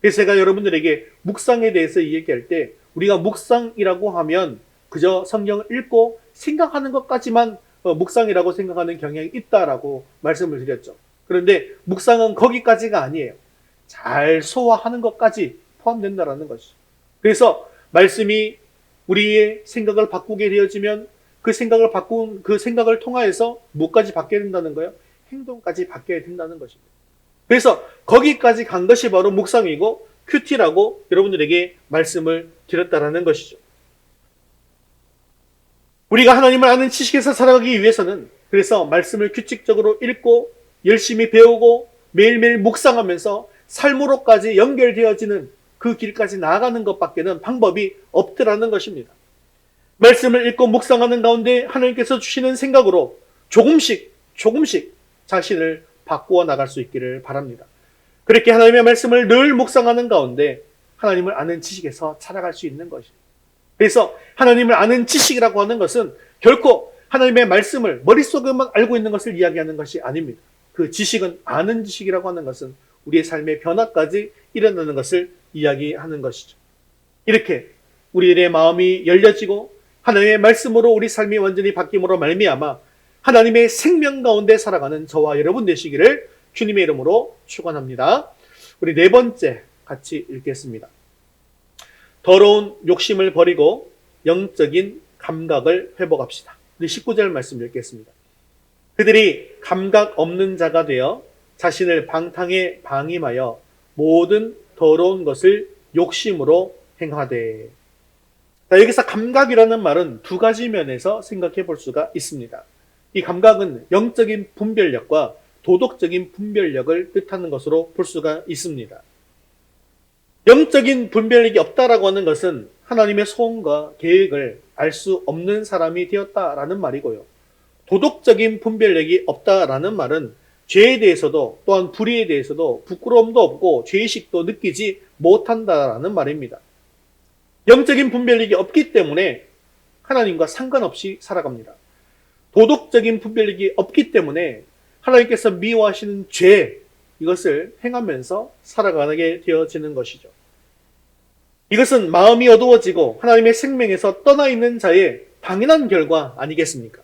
그래서 제가 여러분들에게 묵상에 대해서 얘기할 때 우리가 묵상이라고 하면 그저 성경을 읽고 생각하는 것까지만 묵상이라고 생각하는 경향이 있다라고 말씀을 드렸죠. 그런데 묵상은 거기까지가 아니에요. 잘 소화하는 것까지 포함된다라는 것이죠. 그래서 말씀이 우리의 생각을 바꾸게 되어지면 그 생각을 통하여서 무엇까지 바뀌게 된다는 거예요? 행동까지 바뀌게 된다는 것입니다. 그래서 거기까지 간 것이 바로 묵상이고 큐티라고 여러분들에게 말씀을 드렸다라는 것이죠. 우리가 하나님을 아는 지식에서 살아가기 위해서는 그래서 말씀을 규칙적으로 읽고 열심히 배우고 매일매일 묵상하면서 삶으로까지 연결되어지는 그 길까지 나아가는 것밖에는 방법이 없더라는 것입니다. 말씀을 읽고 묵상하는 가운데 하나님께서 주시는 생각으로 조금씩 자신을 바꾸어 나갈 수 있기를 바랍니다. 그렇게 하나님의 말씀을 늘 묵상하는 가운데 하나님을 아는 지식에서 살아갈 수 있는 것입니다. 그래서 하나님을 아는 지식이라고 하는 것은 결코 하나님의 말씀을 머릿속에만 알고 있는 것을 이야기하는 것이 아닙니다. 그 지식은 아는 지식이라고 하는 것은 우리의 삶의 변화까지 일어나는 것을 이야기하는 것이죠. 이렇게 우리의 마음이 열려지고 하나님의 말씀으로 우리 삶이 완전히 바뀜으로 말미암아 하나님의 생명 가운데 살아가는 저와 여러분 되시기를 주님의 이름으로 축원합니다. 우리 네 번째 같이 읽겠습니다. 더러운 욕심을 버리고 영적인 감각을 회복합시다. 우리 19절 말씀 읽겠습니다. 그들이 감각 없는 자가 되어 자신을 방탕에 방임하여 모든 더러운 것을 욕심으로 행하되. 자, 여기서 감각이라는 말은 두 가지 면에서 생각해 볼 수가 있습니다. 이 감각은 영적인 분별력과 도덕적인 분별력을 뜻하는 것으로 볼 수가 있습니다. 영적인 분별력이 없다라고 하는 것은 하나님의 소원과 계획을 알 수 없는 사람이 되었다라는 말이고요. 도덕적인 분별력이 없다라는 말은 죄에 대해서도 또한 불의에 대해서도 부끄러움도 없고 죄의식도 느끼지 못한다라는 말입니다. 영적인 분별력이 없기 때문에 하나님과 상관없이 살아갑니다. 도덕적인 분별력이 없기 때문에 하나님께서 미워하시는 죄, 이것을 행하면서 살아가게 되어지는 것이죠. 이것은 마음이 어두워지고 하나님의 생명에서 떠나 있는 자의 당연한 결과 아니겠습니까?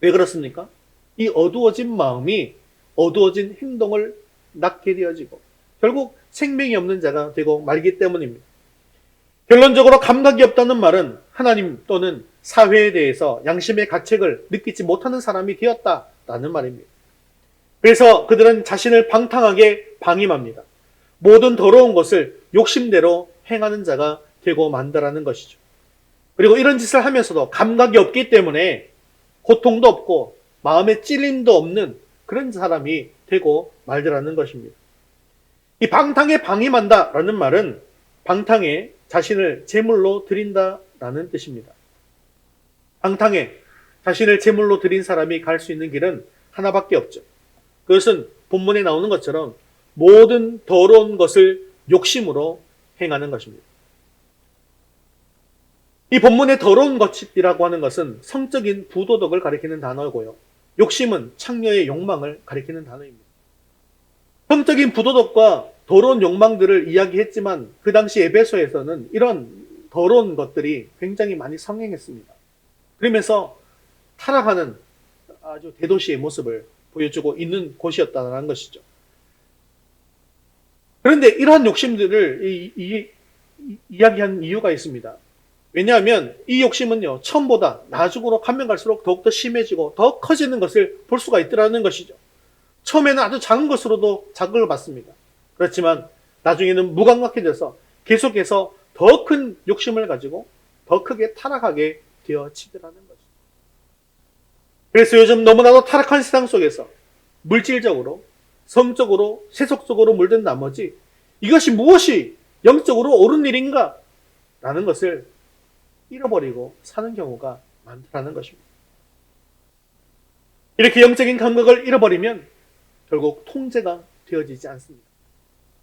왜 그렇습니까? 이 어두워진 마음이 어두워진 행동을 낳게 되어지고 결국 생명이 없는 자가 되고 말기 때문입니다. 결론적으로 감각이 없다는 말은 하나님 또는 사회에 대해서 양심의 가책을 느끼지 못하는 사람이 되었다라는 말입니다. 그래서 그들은 자신을 방탕하게 방임합니다. 모든 더러운 것을 욕심대로 행하는 자가 되고 만다라는 것이죠. 그리고 이런 짓을 하면서도 감각이 없기 때문에 고통도 없고 마음에 찔림도 없는 그런 사람이 되고 말더라는 것입니다. 이 방탕에 방임한다라는 말은 방탕에 자신을 제물로 드린다라는 뜻입니다. 방탕에 자신을 제물로 드린 사람이 갈 수 있는 길은 하나밖에 없죠. 그것은 본문에 나오는 것처럼 모든 더러운 것을 욕심으로 행하는 것입니다. 이 본문의 더러운 것이라고 하는 것은 성적인 부도덕을 가리키는 단어고요. 욕심은 창녀의 욕망을 가리키는 단어입니다. 성적인 부도덕과 더러운 욕망들을 이야기했지만 그 당시 에베소에서는 이런 더러운 것들이 굉장히 많이 성행했습니다. 그러면서 타락하는 아주 대도시의 모습을 보여주고 있는 곳이었다는 것이죠. 그런데 이러한 욕심들을 이야기한 이유가 있습니다. 왜냐하면 이 욕심은요, 처음보다 나중으로 가면 갈수록 더욱더 심해지고 더 커지는 것을 볼 수가 있더라는 것이죠. 처음에는 아주 작은 것으로도 자극을 받습니다. 그렇지만 나중에는 무감각해져서 계속해서 더 큰 욕심을 가지고 더 크게 타락하게 되어지더라는 거죠. 그래서 요즘 너무나도 타락한 세상 속에서 물질적으로, 성적으로, 세속적으로 물든 나머지 이것이 무엇이 영적으로 옳은 일인가? 라는 것을 잃어버리고 사는 경우가 많다는 것입니다. 이렇게 영적인 감각을 잃어버리면 결국 통제가 되어지지 않습니다.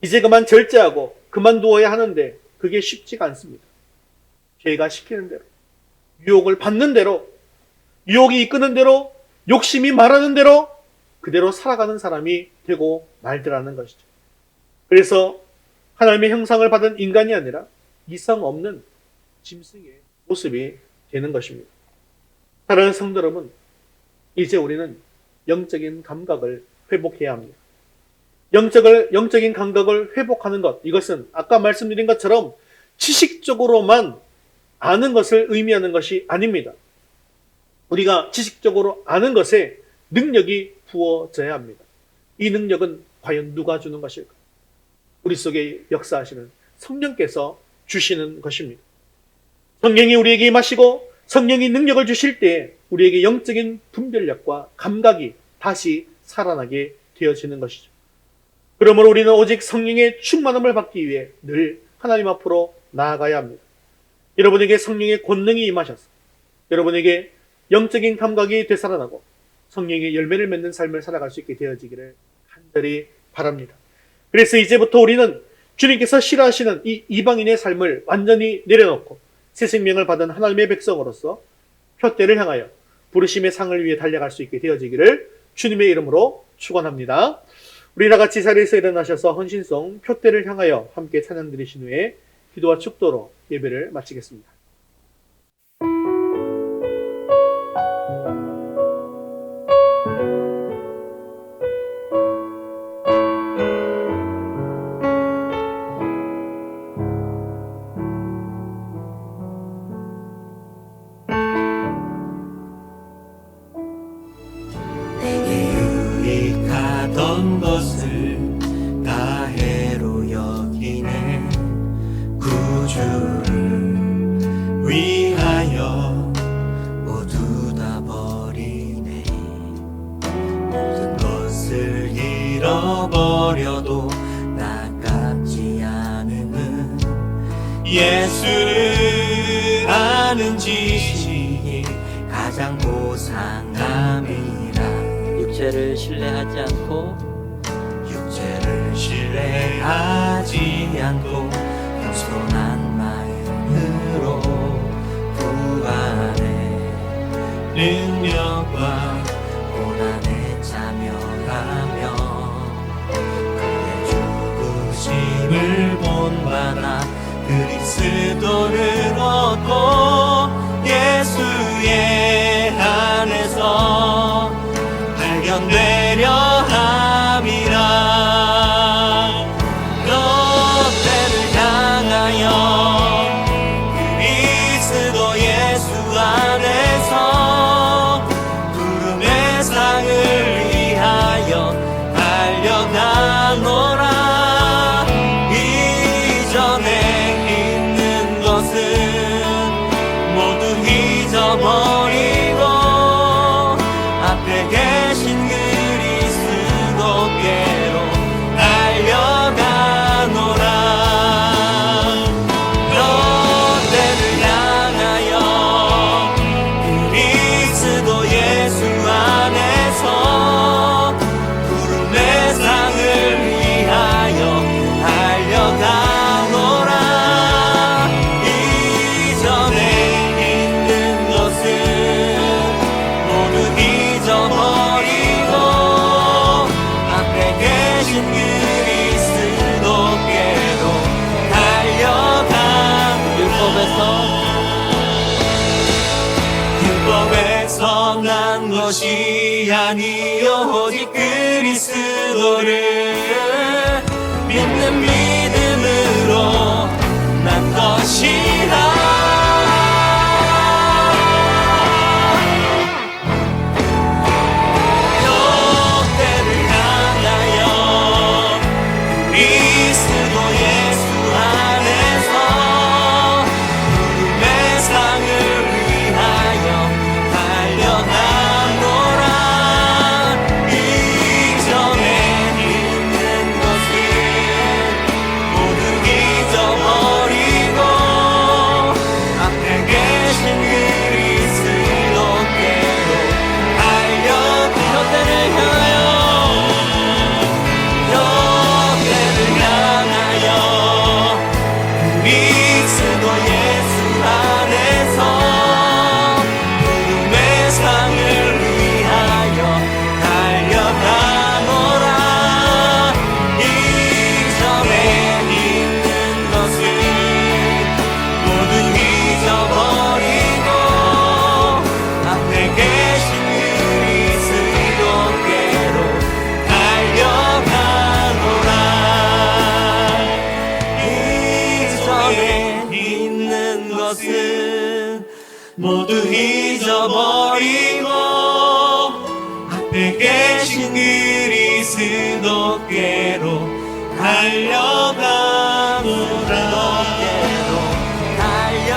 이제 그만 절제하고 그만두어야 하는데 그게 쉽지가 않습니다. 죄가 시키는 대로, 유혹을 받는 대로, 유혹이 이끄는 대로, 욕심이 말하는 대로 그대로 살아가는 사람이 되고 말더라는 것이죠. 그래서 하나님의 형상을 받은 인간이 아니라 이성 없는 짐승의 모습이 되는 것입니다. 사랑하는 성도 여러분, 이제 우리는 영적인 감각을 회복해야 합니다. 영적인 감각을 회복하는 것, 이것은 아까 말씀드린 것처럼 지식적으로만 아는 것을 의미하는 것이 아닙니다. 우리가 지식적으로 아는 것에 능력이 부어져야 합니다. 이 능력은 과연 누가 주는 것일까? 우리 속에 역사하시는 성령께서 주시는 것입니다. 성령이 우리에게 임하시고 성령이 능력을 주실 때 우리에게 영적인 분별력과 감각이 다시 살아나게 되어지는 것이죠. 그러므로 우리는 오직 성령의 충만함을 받기 위해 늘 하나님 앞으로 나아가야 합니다. 여러분에게 성령의 권능이 임하셔서 여러분에게 영적인 감각이 되살아나고 성령의 열매를 맺는 삶을 살아갈 수 있게 되어지기를 간절히 바랍니다. 그래서 이제부터 우리는 주님께서 싫어하시는 이 이방인의 삶을 완전히 내려놓고 새 생명을 받은 하나님의 백성으로서 표대를 향하여 부르심의 상을 위해 달려갈 수 있게 되어지기를 주님의 이름으로 축원합니다. 우리 다 같이 자리에서 일어나셔서 헌신송 표대를 향하여 함께 찬양 드리신 후에 기도와 축도로 예배를 마치겠습니다. 버려도 나깝지 않음은 예수를 아는 지식이 가장 고상함이라. 육체를 신뢰하지 않고 육체를 신뢰하지 않고 겸손한 마음으로 구원의 능력과 고난에 참여하며 그의 죽으심을 본받아 그리스도를 얻고 예수의 안에서 발견되려 함이라. 너때를 향하여 그리스도 예수 안에서 구름의 상을 위하여 달려가노라. 이전에 있는 것은 모두 잊어버리고 앞에 계신 그리스도께로 달려가노라. 너때를 향하여 그리스도 예수 안에서 구름의 상을 위하여 달려가노라. 이전에 있는 것은 모두 잊어버리고 앞에 계신 그리스도께로 달려가. 율법에서 난 것이 아니요 오직 그리스도를 믿는 믿음으로 난 것이라. 너때를 향하여 그리스도 예수 안에서 구름의 상을 위하여 달려가노라. 이전에 있는 것은 모두 잊어버리고 앞에 계신 그리스도께로 너때를 향하여 너때를 향하여 그리스도 예수 안에서 구름의 상을 위하여 달려가노라. 이전에 있는 것은 모두 잊어버리고 앞에 계신 그리스도께로 달려가노라. 이전에 있는 것은 모두 잊어버리고 앞에 계신 그리스도께로 달려가노라.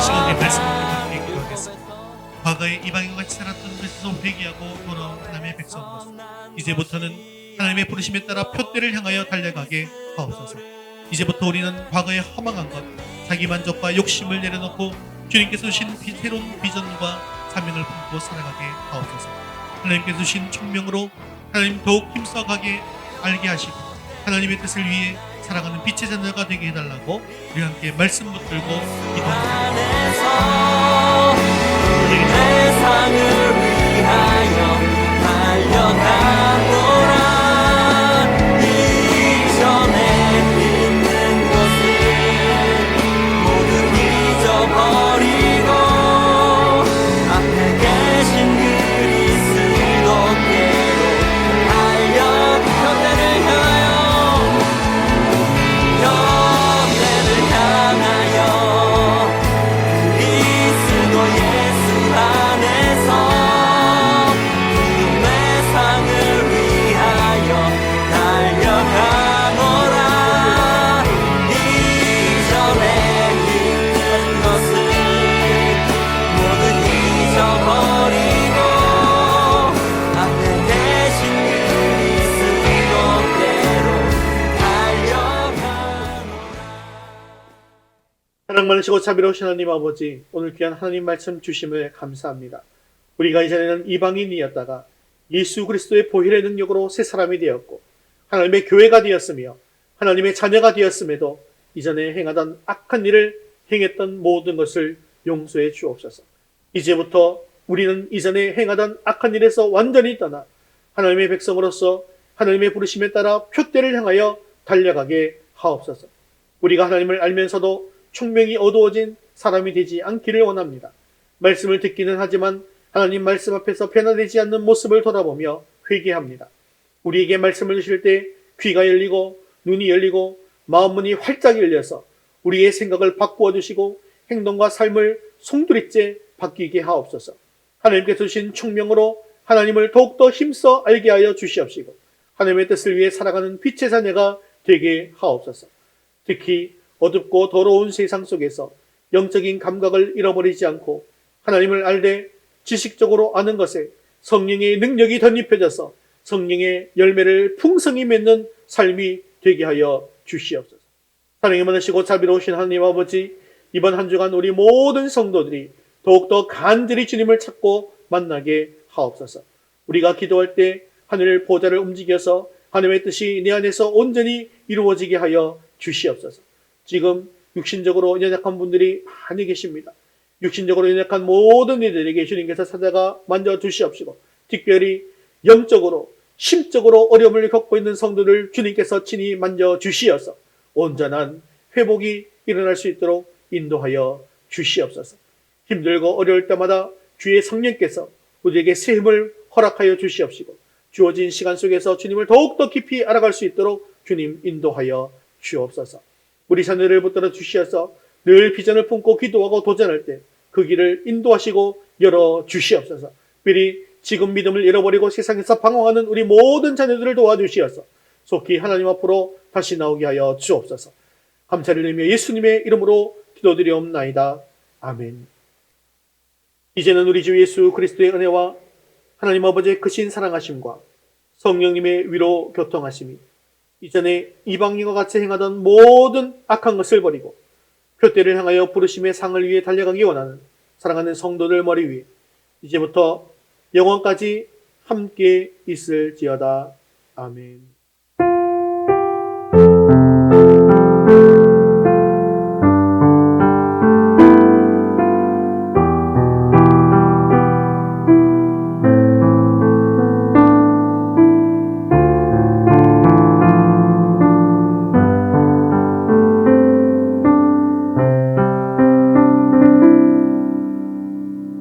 시간의 말씀을 기도하겠습니다. 과거에 이방인과 같이 살았던 그리스도 회개하고 돌아온 하나님의 백성으로서 이제부터는 하나님의 부르심에 따라 표대를 향하여 달려가게 하옵소서. 이제부터 우리는 과거에 허망한 것, 자기 만족과 욕심을 내려놓고 주님께서 주신 새로운 비전과 사명을 품고 살아가게 하옵소서. 하나님께서 주신 총명으로 하나님 더욱 힘써가게 알게 하시고 하나님의 뜻을 위해 살아가는 빛의 자녀가 되게 해달라고 우리 함께 말씀 붙들고 기도합니다. 안에서 세상을 위하여 달려가노라. 이전에 있는 것은 모두 잊어버리고 앞에 계신 그리스도께로 표대를 향하여 너때를 향하여 그리스도 예수 안에서 사랑 많으시고 자비로우신 하나님 아버지, 오늘 귀한 하나님 말씀 주심을 감사합니다. 우리가 이전에는 이방인이었다가 예수 그리스도의 보혈의 능력으로 새 사람이 되었고 하나님의 교회가 되었으며 하나님의 자녀가 되었음에도 이전에 행하던 악한 일을 행했던 모든 것을 용서해 주옵소서. 이제부터 우리는 이전에 행하던 악한 일에서 완전히 떠나 하나님의 백성으로서 하나님의 부르심에 따라 표대를 향하여 달려가게 하옵소서. 우리가 하나님을 알면서도 총명이 어두워진 사람이 되지 않기를 원합니다. 말씀을 듣기는 하지만 하나님 말씀 앞에서 변화되지 않는 모습을 돌아보며 회개합니다. 우리에게 말씀을 주실 때 귀가 열리고 눈이 열리고 마음 문이 활짝 열려서 우리의 생각을 바꾸어 주시고 행동과 삶을 송두리째 바뀌게 하옵소서. 하나님께서 주신 총명으로 하나님을 더욱더 힘써 알게 하여 주시옵시고 하나님의 뜻을 위해 살아가는 빛의 자녀가 되게 하옵소서. 특히 어둡고 더러운 세상 속에서 영적인 감각을 잃어버리지 않고 하나님을 알되 지식적으로 아는 것에 성령의 능력이 덧입혀져서 성령의 열매를 풍성히 맺는 삶이 되게 하여 주시옵소서. 사랑이 많으시고 자비로우신 하나님 아버지, 이번 한 주간 우리 모든 성도들이 더욱더 간절히 주님을 찾고 만나게 하옵소서. 우리가 기도할 때 하늘 보좌를 움직여서 하나님의 뜻이 내 안에서 온전히 이루어지게 하여 주시옵소서. 지금 육신적으로 연약한 분들이 많이 계십니다. 육신적으로 연약한 모든 이들에게 주님께서 찾아가 만져주시옵시고 특별히 영적으로 심적으로 어려움을 겪고 있는 성도를 주님께서 친히 만져주시어서 온전한 회복이 일어날 수 있도록 인도하여 주시옵소서. 힘들고 어려울 때마다 주의 성령께서 우리에게 새 힘을 허락하여 주시옵시고 주어진 시간 속에서 주님을 더욱더 깊이 알아갈 수 있도록 주님 인도하여 주옵소서. 우리 자녀를 붙들어 주시어서 늘 비전을 품고 기도하고 도전할 때 그 길을 인도하시고 열어 주시옵소서. 미리 지금 믿음을 잃어버리고 세상에서 방황하는 우리 모든 자녀들을 도와주시어서 속히 하나님 앞으로 다시 나오게 하여 주옵소서. 감사를 드리며 예수님의 이름으로 기도드리옵나이다. 아멘. 이제는 우리 주 예수 그리스도의 은혜와 하나님 아버지의 크신 사랑하심과 성령님의 위로 교통하심이 이전에 이방인과 같이 행하던 모든 악한 것을 버리고 표대를 향하여 부르심의 상을 위해 달려가기 원하는 사랑하는 성도들 머리 위에 이제부터 영원까지 함께 있을지어다. 아멘.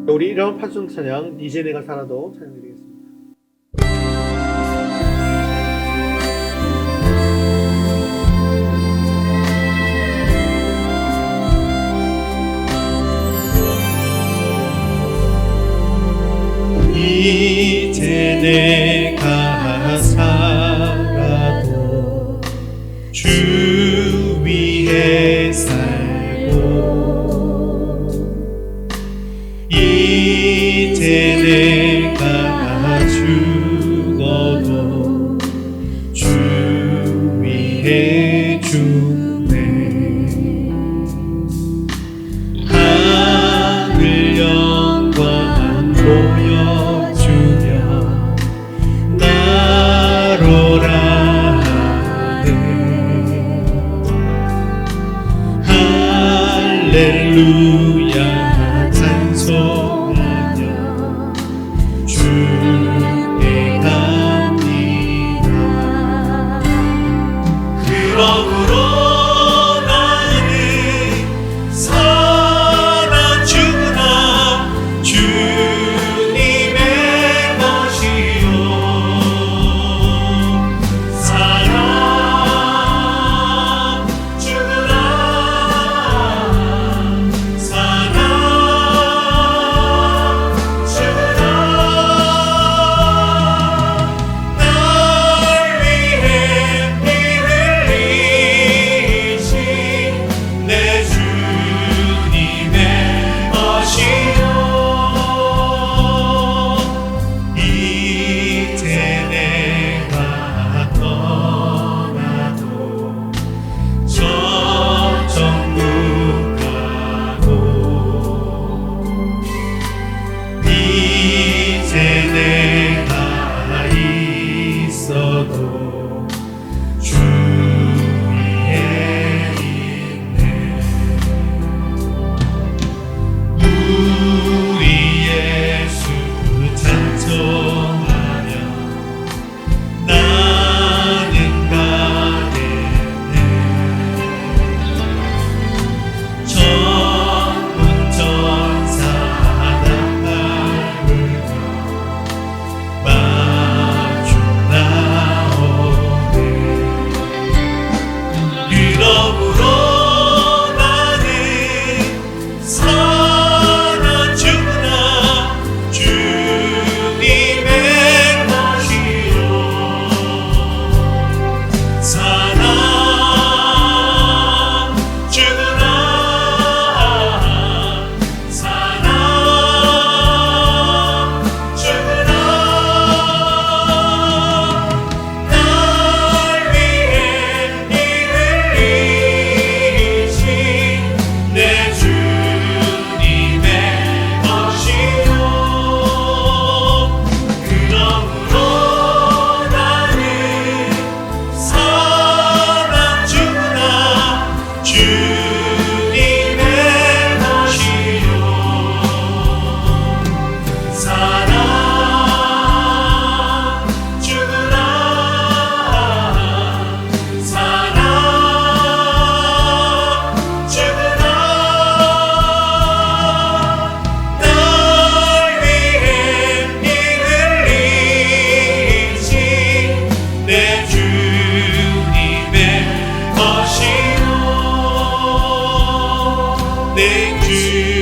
우리 이런 파송 찬양 이제 내가 살아도 찬양드리겠습니다. 이제 내가 살아도 주 위에 살고 이제 내가 죽어도 주 위에 죽네. 하늘 영광 보여주며 내 주